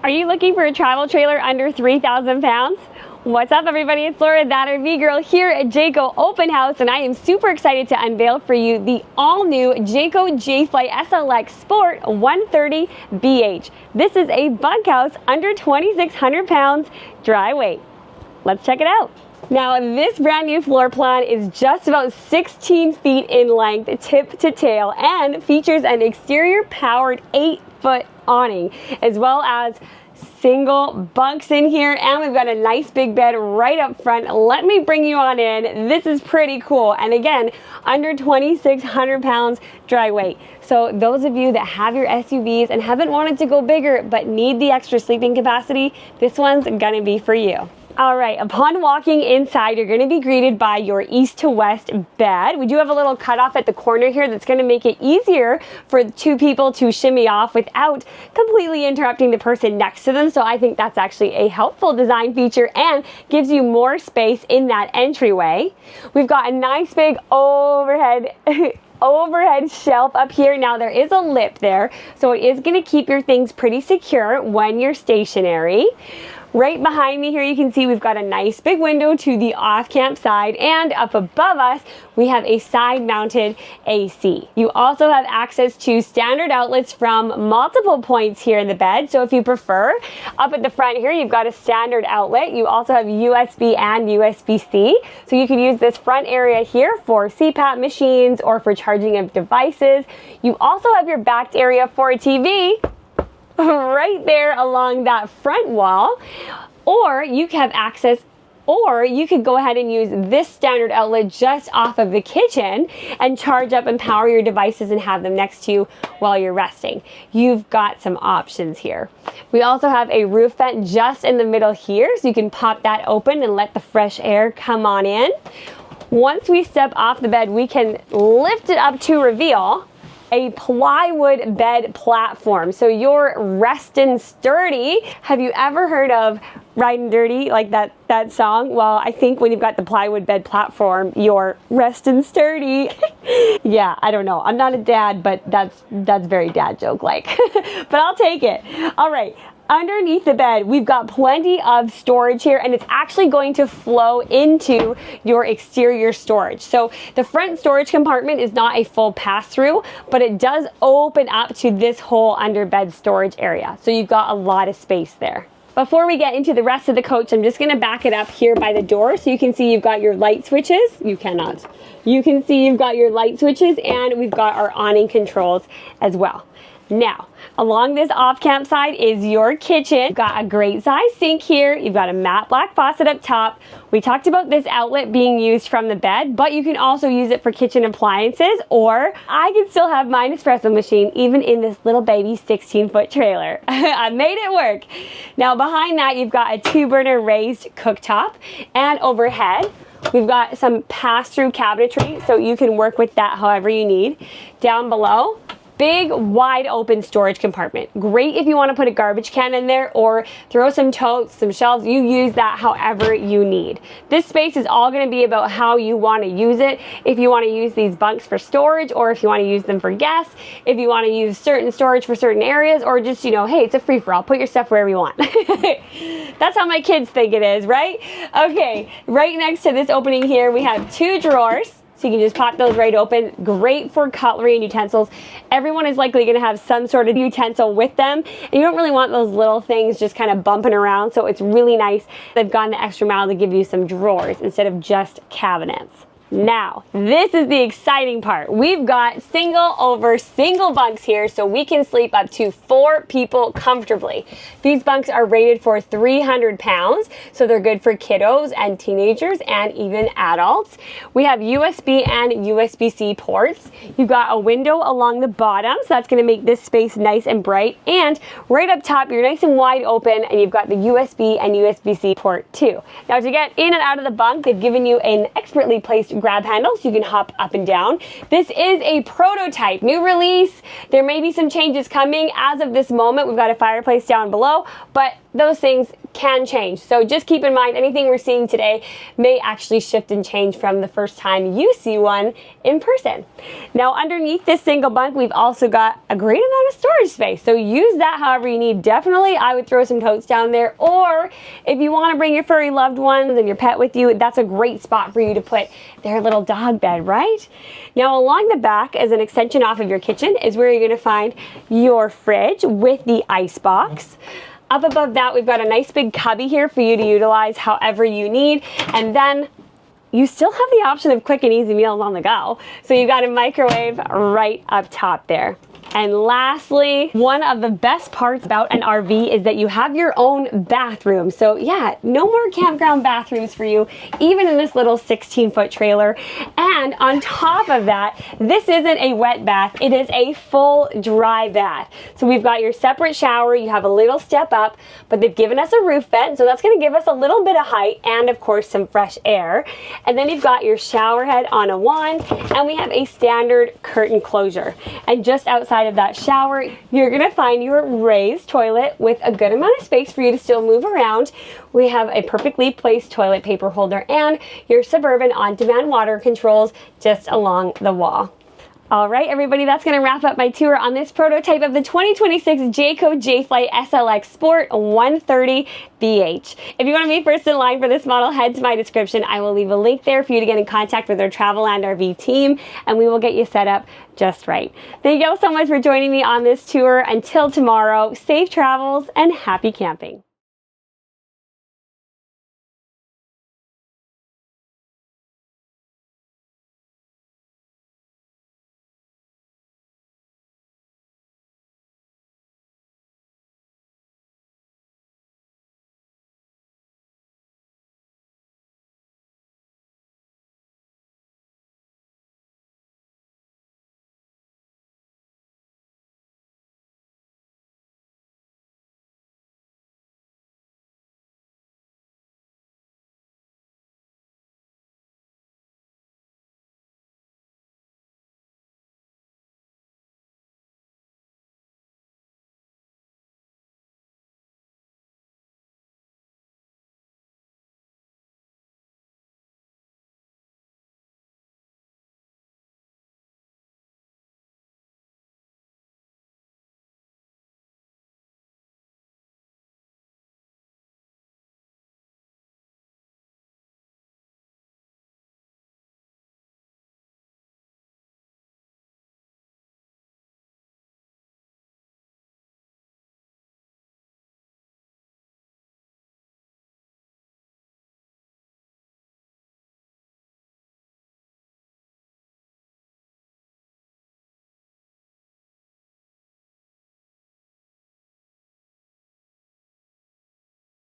Are you looking for a travel trailer under 3,000 pounds? What's up, everybody? It's Laura, THATRVGIRL, here at Jayco Open House, and I am super excited to unveil for you the all-new Jayco Jflight SLX Sport 130 BH. This is a bunkhouse under 2,600 pounds, dry weight. Let's check it out. Now, this brand new floor plan is just about 16 feet in length, tip to tail, and features an exterior powered 8-foot awning, as well as single bunks in here, and we've got a nice big bed right up front. Let me bring you on in. This is pretty cool, and again, under 2,600 pounds dry weight. So those of you that have your SUVs and haven't wanted to go bigger but need the extra sleeping capacity, this one's gonna be for you. All right, upon walking inside, you're gonna be greeted by your east to west bed. We do have a little cutoff at the corner here that's gonna make it easier for two people to shimmy off without completely interrupting the person next to them. So I think that's actually a helpful design feature and gives you more space in that entryway. We've got a nice big overhead shelf up here. Now there is a lip there, so it is gonna keep your things pretty secure when you're stationary. Right behind me here, you can see we've got a nice big window to the off-camp side, and up above us, we have a side-mounted AC. You also have access to standard outlets from multiple points here in the bed, so if you prefer, up at the front here, you've got a standard outlet. You also have USB and USB-C, so you can use this front area here for CPAP machines or for charging of devices. You also have your backed area for a TV, right there along that front wall, or you have access, or you could go ahead and use this standard outlet just off of the kitchen and charge up and power your devices and have them next to you while you're resting. You've got some options here. We also have a roof vent just in the middle here, so you can pop that open and let the fresh air come on in. Once we step off the bed, we can lift it up to reveal a plywood bed platform. So you're restin' sturdy. Have you ever heard of Riding Dirty, like that song? Well, I think when you've got the plywood bed platform, you're restin' sturdy. Yeah, I don't know. I'm not a dad, but that's very dad joke like. But I'll take it. All right. Underneath the bed, we've got plenty of storage here, and it's actually going to flow into your exterior storage. So the front storage compartment is not a full pass-through, but it does open up to this whole under bed storage area. So you've got a lot of space there. Before we get into the rest of the coach, I'm just gonna back it up here by the door so you can see you've got your light switches. You cannot. You can see you've got your light switches, and we've got our awning controls as well. Now, along this off-camp side is your kitchen. You've got a great size sink here. You've got a matte black faucet up top. We talked about this outlet being used from the bed, but you can also use it for kitchen appliances, or I can still have my espresso machine even in this little baby 16-foot trailer. I made it work. Now behind that, you've got a 2-burner raised cooktop, and overhead, we've got some pass-through cabinetry, so you can work with that however you need. Down below, big wide open storage compartment. Great if you want to put a garbage can in there or throw some totes, some shelves. You use that however you need. This space is all going to be about how you want to use it. If you want to use these bunks for storage, or if you want to use them for guests, if you want to use certain storage for certain areas, or just, you know, hey, it's a free-for-all. Put your stuff wherever you want. That's how my kids think it is, right? Okay, right next to this opening here, we have 2 drawers. So you can just pop those right open. Great for cutlery and utensils. Everyone is likely gonna have some sort of utensil with them, and you don't really want those little things just kind of bumping around, so it's really nice they've gone the extra mile to give you some drawers instead of just cabinets. Now, this is the exciting part. We've got single over single bunks here, so we can sleep up to 4 people comfortably. These bunks are rated for 300 pounds, so they're good for kiddos and teenagers and even adults. We have USB and USB-C ports. You've got a window along the bottom, so that's gonna make this space nice and bright. And right up top, you're nice and wide open, and you've got the USB and USB-C port too. Now, to get in and out of the bunk, they've given you an expertly placed grab handle so you can hop up and down. This is a prototype, new release. There may be some changes coming. As of this moment, we've got a fireplace down below, but those things can change. So just keep in mind, anything we're seeing today may actually shift and change from the first time you see one in person. Now, underneath this single bunk, we've also got a great amount of storage space. So use that however you need. Definitely, I would throw some totes down there. Or if you want to bring your furry loved ones and your pet with you, that's a great spot for you to put their little dog bed, right? Now, along the back, as an extension off of your kitchen, is where you're going to find your fridge with the ice box. Up above that, we've got a nice big cubby here for you to utilize however you need. And then you still have the option of quick and easy meals on the go. So you've got a microwave right up top there. And lastly, one of the best parts about an RV is that you have your own bathroom. So yeah, no more campground bathrooms for you, even in this little 16-foot trailer. And on top of that, this isn't a wet bath, it is a full dry bath. So we've got your separate shower, you have a little step up, but they've given us a roof vent, so that's gonna give us a little bit of height and of course some fresh air. And then you've got your shower head on a wand, and we have a standard curtain closure. And just outside of that shower, you're gonna find your raised toilet with a good amount of space for you to still move around. We have a perfectly placed toilet paper holder and your Suburban on-demand water controls just along the wall. All right, everybody, that's going to wrap up my tour on this prototype of the 2026 Jayco Jflight SLX Sport 130 BH. If you want to be first in line for this model, head to my description. I will leave a link there for you to get in contact with our Traveland RV team, and we will get you set up just right. Thank you all so much for joining me on this tour. Until tomorrow, safe travels and happy camping.